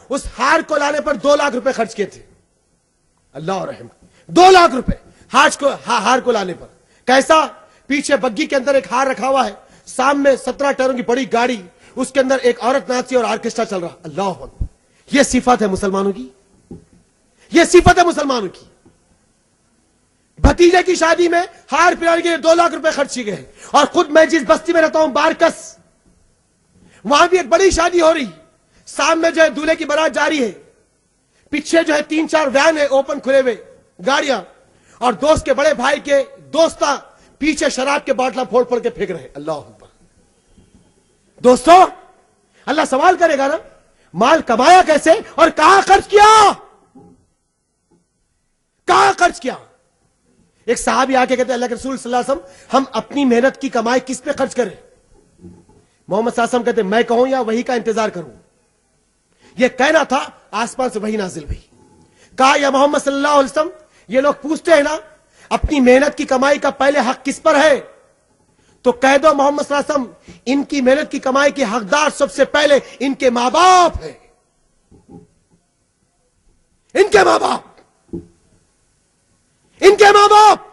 اس ہار کو لانے پر 2 لاکھ روپے خرچ کیے تھے. اللہ رحم. 2 لاکھ روپے ہار کو لانے پر. کیسا؟ پیچھے بگی کے اندر ایک ہار رکھا ہوا ہے, سامنے 17 ٹائروں کی بڑی گاڑی, اس کے اندر ایک عورت ناچی اور آرکیسٹرا چل رہا. اللہ اکبر. یہ صفت ہے مسلمانوں کی, یہ صفت ہے مسلمانوں کی. بھتیجے کی شادی میں ہار پلانے کے لیے 2 لاکھ روپے خرچ کیے گئے. اور خود میں جس بستی میں رہتا ہوں بارکس, وہاں بھی ایک بڑی شادی ہو رہی. سامنے جو ہے دولہے کی بارات جا رہی ہے, پیچھے جو ہے 3-4 وین ہے اوپن کھلے ہوئے گاڑیاں, اور دوست کے بڑے بھائی کے دوستا پیچھے شراب کے باٹلا پھوڑ پھوڑ کے پھینک رہے. اللہ اکبر. دوستو, اللہ سوال کرے گا نا, مال کمایا کیسے اور کہاں خرچ کیا؟ کہاں خرچ کیا؟ ایک صحابی آ کے کہتے ہیں اللہ کے رسول صلی اللہ علیہ وسلم, ہم اپنی محنت کی کمائی کس پہ خرچ کریں؟ محمد صلی اللہ علیہ وسلم کہتے ہیں میں کہوں یا وحی کا انتظار کروں؟ یہ کہنا تھا, آسمان سے وحی نازل ہوئی. کہا یا محمد صلی اللہ علیہ وسلم, یہ لوگ پوچھتے ہیں نا اپنی محنت کی کمائی کا پہلے حق کس پر ہے, تو کہہ دو محمد صلی اللہ علیہ وسلم ان کی محنت کی کمائی کے حقدار سب سے پہلے ان کے ماں باپ ہیں. ان کے ماں باپ, ان کے ماں باپ.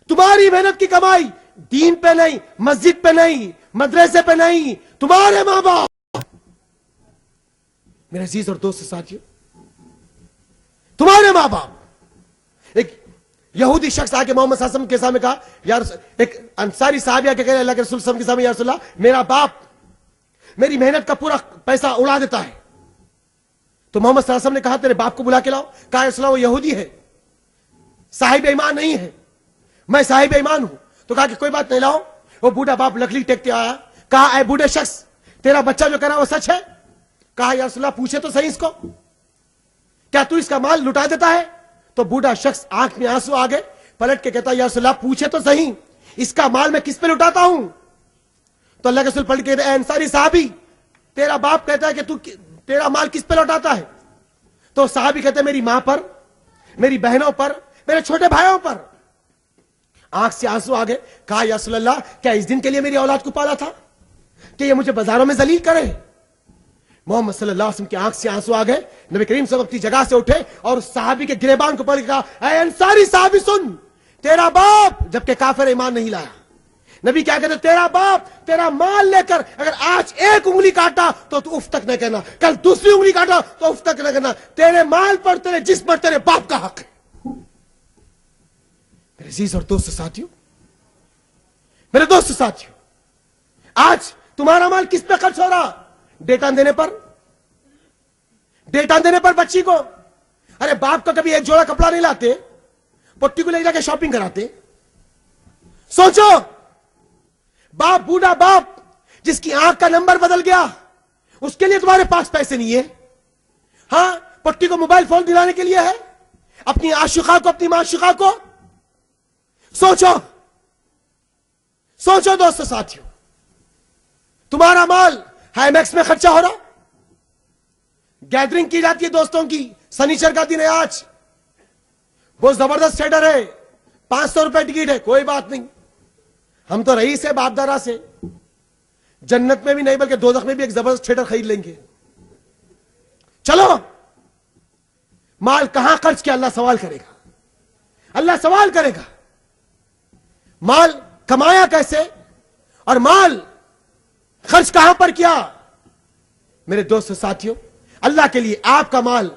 تمہاری محنت کی کمائی دین پہ نہیں, مسجد پہ نہیں, مدرسے پہ نہیں, تمہارے ماں باپ. میرے عزیز اور دوست ساتھیو, تمہارے ماں باپ. ایک یہودی شخص آ کے محمد صلی اللہ علیہ وسلم کے سامنے کہا, یار ایک انصاری صحابی آ کے کہا اللہ کے رسول صلی اللہ علیہ وسلم کے سامنے, یا رسول اللہ میرا باپ میری محنت کا پورا پیسہ اڑا دیتا ہے. تو محمد صلی اللہ علیہ وسلم نے کہا تیرے باپ کو بلا کے لاؤ. کہا رسول اللہ وہ یہودی ہے, صاحب ایمان نہیں ہے, میں صاحب ایمان ہوں. تو کہا کہ کوئی بات نہیں, لاؤ. وہ بوڑھا باپ لکڑی ٹیکتے آیا. کہا اے بوڑھے شخص, تیرا بچہ جو کہہ رہا وہ سچ ہے؟ کہا یا رسول اللہ پوچھے تو صحیح اس کو, کیا تو اس کا مال لٹا دیتا ہے؟ تو بوڑھا شخص آنکھ میں آنسو آ گئے, پلٹ کے کہتا یا رسول اللہ پوچھے تو صحیح اس کا مال میں کس پہ لٹاتا ہوں؟ تو اللہ کے رسول پلٹ کے کہتے اے انصاری صحابی, تیرا باپ کہتا ہے کہ تیرا مال کس پہ لوٹاتا ہے؟ تو صحابی کہتے ہیں میری ماں پر, میری بہنوں پر, میرے چھوٹے بھائیوں پر. آنکھ سے آنسو آ گئے. کہا یا رسول اللہ کیا اس دن کے لیے میری اولاد کو پالا تھا کہ یہ مجھے بازاروں میں ذلیل کرے؟ محمد صلی اللہ علیہ وسلم کی آنکھ سے آنسو آ گئے. نبی کریم صلی اللہ علیہ وسلم اپنی جگہ سے اٹھے اور صحابی کے گریبان کو پکڑ کے کہا اے انصاری صحابی سن, تیرا باپ جبکہ کافر ایمان نہیں لایا. نبی کیا کہتے تیرا باپ تیرا مال لے کر اگر آج ایک انگلی کاٹا تو اف تک نہ کہنا, کل دوسری انگلی کاٹا تو اف تک نہ کہنا. تیرے مال پر, تیرے جسم پر تیرے باپ کا حق ہے. میرے عزیز اور دوست ساتھیو, میرے دوست ساتھیو, آج تمہارا مال کس پہ خرچ ہو رہا؟ ڈیٹا دینے پر, ڈیٹا دینے پر بچی کو. ارے باپ کا کبھی ایک جوڑا کپڑا نہیں لاتے, پٹی کو لے جا کے شاپنگ کراتے. سوچو, باپ, بوڑھا باپ جس کی آنکھ کا نمبر بدل گیا, اس کے لیے تمہارے پاس پیسے نہیں ہے. ہاں, پٹی کو موبائل فون دلانے کے لیے ہے, اپنی عاشقہ کو, اپنی معشوقہ کو. سوچو, سوچو دوستو ساتھیو, تمہارا مال ہائی میکس میں خرچہ ہو رہا, گیدرنگ کی جاتی ہے دوستوں کی, سنیچر کا دن ہے آج, وہ زبردست تھیٹر ہے, 500 روپے ٹکٹ ہے, کوئی بات نہیں, ہم تو رئیس ہے باپ دادا سے, جنت میں بھی نہیں بلکہ دوزخ میں بھی ایک زبردست تھیٹر خرید لیں گے. چلو, مال کہاں خرچ کیا اللہ سوال کرے گا, اللہ سوال کرے گا. مال کمایا کیسے اور مال خرچ کہاں پر کیا؟ میرے دوست ساتھیوں, اللہ کے لیے آپ کا مال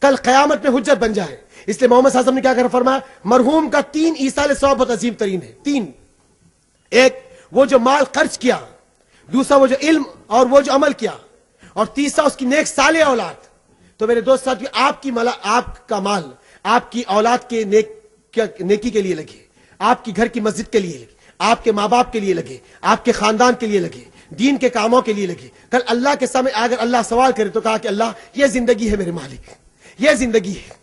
کل قیامت میں حجت بن جائے, اس لیے محمد صلی اللہ علیہ وسلم نے کیا کر فرمایا, مرحوم کا 3 ایصال ثواب بہت عظیم ترین ہے. 3, ایک وہ جو مال خرچ کیا, دوسرا وہ جو علم اور وہ جو عمل کیا, اور تیسرا اس کی نیک صالح اولاد. تو میرے دوست ساتھیو, آپ کا مال آپ کی اولاد کے نیکی کے لیے لگے, آپ کی گھر کی مسجد کے لیے لگے, آپ کے ماں باپ کے لیے لگے, آپ کے خاندان کے لیے لگے, دین کے کاموں کے لیے لگے. کل اللہ کے سامنے اگر اللہ سوال کرے تو کہا کہ اللہ یہ زندگی ہے میرے مالک, یہ زندگی ہے,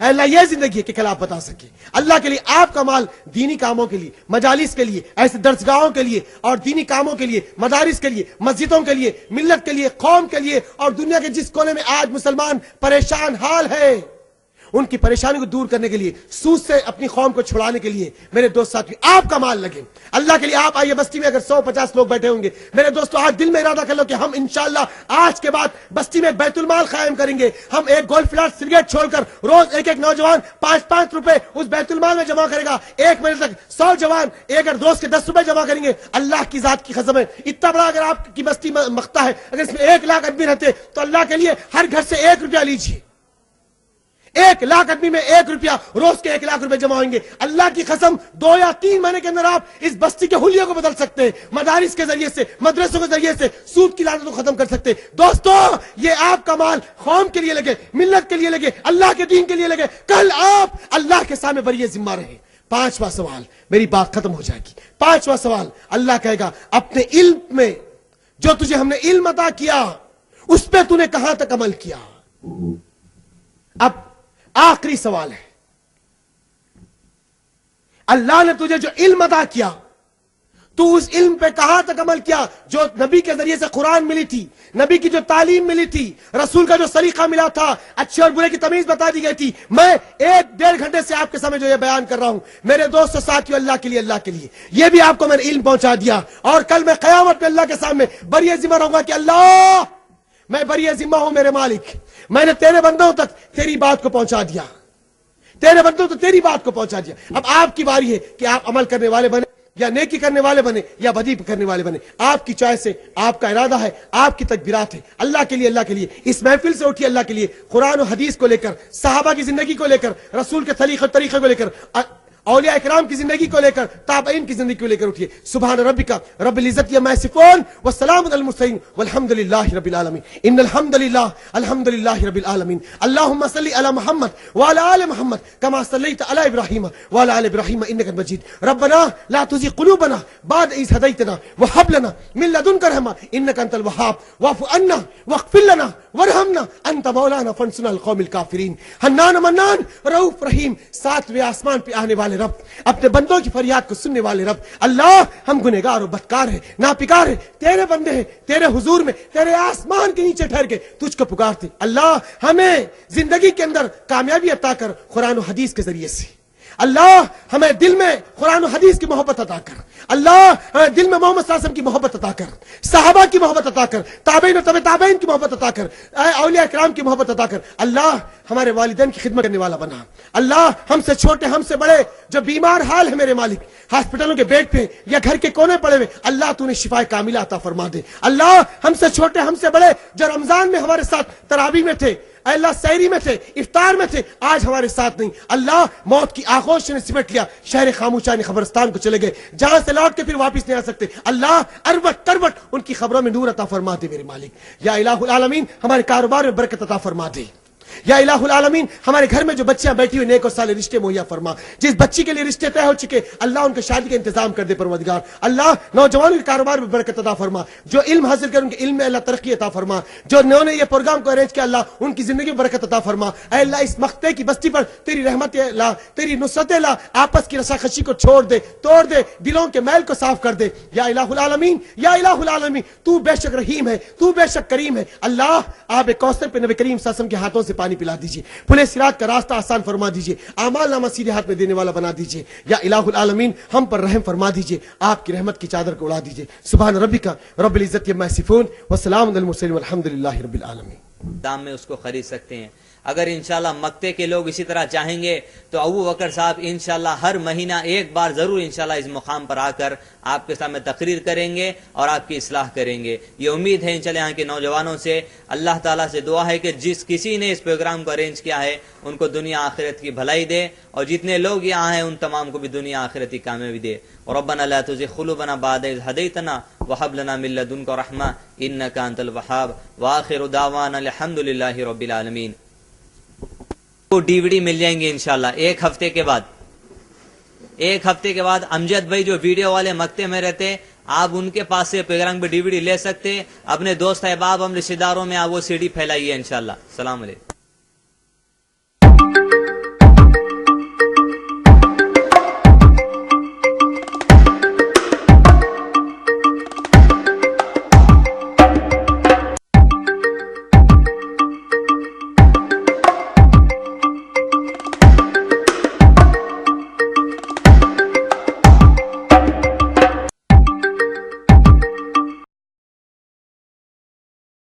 اے اللہ یہ زندگی ہے کہ کل آپ بتا سکے. اللہ کے لیے آپ کا مال دینی کاموں کے لیے, مجالس کے لیے, ایسے درسگاہوں کے لیے اور دینی کاموں کے لیے, مدارس کے لیے, مسجدوں کے لیے, ملت کے لیے, قوم کے لیے, اور دنیا کے جس کونے میں آج مسلمان پریشان حال ہے ان کی پریشانی کو دور کرنے کے لیے, سود سے اپنی قوم کو چھڑانے کے لیے میرے دوست ساتھی آپ کا مال لگے اللہ کے لیے. آپ آئیے بستی میں, اگر 150 لوگ بیٹھے ہوں گے میرے دوستو, آج دل میں ارادہ کر لو کہ ہم انشاءاللہ آج کے بعد بستی میں بیت المال قائم کریں گے. ہم ایک گولف فلاٹ سگریٹ چھوڑ کر روز ایک نوجوان 5 روپے اس بیت المال میں جمع کرے گا. ایک مہینے تک 100 جوان ایک روز کے 10 روپے جمع کریں گے. اللہ کی ذات کی قسم ہے, اتنا بڑا اگر آپ کی بستی مختا ہے, اگر اس میں 1 لاکھ آدمی رہتے تو اللہ کے لیے ہر گھر سے 1 روپیہ لیجیے. 1 لاکھ آدمی میں 1 روپیہ, روز کے 1 لاکھ روپے جمع ہوئیں گے. اللہ کی قسم 2 یا 3 مہینے کے اندر آپ اس بستی کے حلیوں کو بدل سکتے ہیں. مدارس کے ذریعے سے, مدرسوں کے ذریعے سے سود کی لعنت کو ختم کر سکتے ہیں. دوستو یہ آپ کا مال قوم کے لیے لگے, ملت کے لیے لگے, اللہ کے دین کے لیے لگے. کل آپ اللہ کے سامنے بری ذمہ رہے. 5واں سوال, میری بات ختم ہو جائے گی. 5واں سوال, اللہ کہے گا اپنے علم میں جو تجھے ہم نے علم عطا کیا اس پہ تو نے کہاں تک عمل کیا. اب آخری سوال ہے, اللہ نے تجھے جو علم عطا کیا تو اس علم پہ کہاں تک عمل کیا. جو نبی کے ذریعے سے قرآن ملی تھی, نبی کی جو تعلیم ملی تھی, رسول کا جو سلیقہ ملا تھا, اچھے اور برے کی تمیز بتا دی گئی تھی, میں 1-1.5 گھنٹے سے آپ کے سامنے جو یہ بیان کر رہا ہوں میرے دوستو ساتھیو, اللہ کے لیے, اللہ کے لیے یہ بھی آپ کو میں نے علم پہنچا دیا. اور کل میں قیامت پہ اللہ کے سامنے بری ذمہ رہوں گا کہ اللہ میں بری ذمہ ہوں میرے مالک, میں نے تیرے بندوں تک تیری بات کو پہنچا دیا, تیرے بندوں تک تیری بات کو پہنچا دیا. اب آپ کی باری ہے کہ آپ عمل کرنے والے بنے یا نیکی کرنے والے بنے یا بدی کرنے والے بنے. آپ کی چوائس ہے, آپ کا ارادہ ہے, آپ کی تکبیرات ہے. اللہ کے لیے, اللہ کے لیے اس محفل سے اٹھیے, اللہ کے لیے قرآن و حدیث کو لے کر, صحابہ کی زندگی کو لے کر, رسول کے طریقے کو لے کر, اولیاء اکرام کی زندگی کو لے کر, تابعین کی زندگی کو لے کر اٹھیے. سبحان ربک رب العزت عما یصفون والسلام علی المرسلین والحمد للہ رب العالمین. ان الحمد للہ رب العالمین. اللهم صل علی محمد وعلى آل محمد كما صليت على ابراہیم وعلى آل ابراہیم انک مجید. ربنا لا تزغ قلوبنا بعد اذ هديتنا وهب لنا من لدنك رحمة انك انت الوهاب واعف عنا واغفر لنا وارحمنا انت مولانا فانصرنا على القوم الكافرين. حنان منان رؤوف رحیم, 7ویں آسمان پہ آنے والے رب, اپنے بندوں کی فریاد کو سننے والے رب. اللہ ہم گنہگار اور بدکار ہیں, ناپکار ہیں, تیرے بندے ہیں, تیرے حضور میں تیرے آسمان کے نیچے ٹھہر کے تجھ کو پکارتے. اللہ ہمیں زندگی کے اندر کامیابی عطا کر قرآن و حدیث کے ذریعے سے. اللہ ہمیں دل میں قرآن و حدیث کی محبت عطا کر. اللہ ہمیں دل میں محمد صلی اللہ علیہ وسلم کی محبت عطا کر, صحابہ کی محبت عطا کر, تابعین و تبع تابعین کی محبت عطا کر, اولیاء اکرام کی محبت عطا کر. اللہ ہمارے والدین کی خدمت کرنے والا بنا. اللہ ہم سے چھوٹے ہم سے بڑے جو بیمار حال ہے میرے مالک, ہاسپٹلوں کے بیڈ پہ یا گھر کے کونے پڑے ہوئے, اللہ تو نے شفا کاملہ عطا فرما دے. اللہ ہم سے چھوٹے ہم سے بڑے جو رمضان میں ہمارے ساتھ تراویح میں تھے, اللہ سحری میں تھے, افطار میں تھے, آج ہمارے ساتھ نہیں. اللہ موت کی آغوش نے سمٹ لیا, شہر خاموشانی خبرستان کو چلے گئے, جہاں سے لوٹ کے پھر واپس نہیں آ سکتے. اللہ اروٹ تروٹ ان کی خبروں میں نور عطا فرما دے میرے مالک. یا الہ العالمین ہمارے کاروبار میں برکت عطا فرما دے. یا الہ العالمین ہمارے گھر میں جو بچیاں بیٹھی ہوئی نیک اور صالح رشتے مہیا فرما. جس بچی کے لیے رشتے طے ہو چکے اللہ ان کے شادی کا انتظام کر دے پروردگار. اللہ نوجوانوں کے کاروبار میں برکت عطا فرما, جو علم حاصل کر ان کے علم میں اللہ ترقی عطا فرما, جو انہوں نے یہ پروگرام کو ارینج کیا اللہ ان کی زندگی میں برکت عطا فرما. اے اللہ اس مقطع کی بستی پر تیری رحمت لا, تیری نصرت لا, آپس کی رشاخشی کو چھوڑ دے, توڑ دے, دلوں کے میل کو صاف کر دے. یا الہ العالمین, یا الہ العالمین تو بے شک رحیم ہے, تو بے شک کریم ہے. اللہ آپ کوثر پہ نبی کریم صلی اللہ علیہ وسلم کے ہاتھوں سے پانی پلا دیجیے, پھلے صراط کا راستہ آسان فرما دیجیے, اعمال نامہ سیدھے ہاتھ میں دینے والا بنا دیجیے. یا الہ العالمین ہم پر رحم فرما دیجیے, آپ کی رحمت کی چادر کو اڑا دیجیے. سبحان ربک رب العزت عما یصفون والسلام علی المرسلین والحمد للہ رب العالمین. دام میں اس کو خرید سکتے ہیں. اگر انشاءاللہ مکتے کے لوگ اسی طرح چاہیں گے تو ابو بکر صاحب انشاءاللہ ہر مہینہ ایک بار ضرور انشاءاللہ اس مقام پر آ کر آپ کے سامنے تقریر کریں گے اور آپ کی اصلاح کریں گے. یہ امید ہے انشاءاللہ یہاں کے نوجوانوں سے. اللہ تعالیٰ سے دعا ہے کہ جس کسی نے اس پروگرام کو ارینج کیا ہے ان کو دنیا آخرت کی بھلائی دے, اور جتنے لوگ یہاں ہیں ان تمام کو بھی دنیا آخرت کی کامیابی دے. ربنا لا تزغ قلوبنا بعد إذ هديتنا وهب لنا من لدنك رحمة إنك أنت الوهاب وآخر دعوانا الحمد لله رب العالمین. کو ڈی وی ڈی مل جائیں گے انشاءاللہ ایک ہفتے کے بعد. ایک ہفتے کے بعد امجد بھائی جو ویڈیو والے مکتے میں رہتے, آپ ان کے پاس سے پروگرام پہ ڈی وی ڈی لے سکتے. اپنے دوست احباب ہم رشتہ داروں میں آپ وہ سی ڈی پھیلائیے انشاءاللہ. السلام علیکم.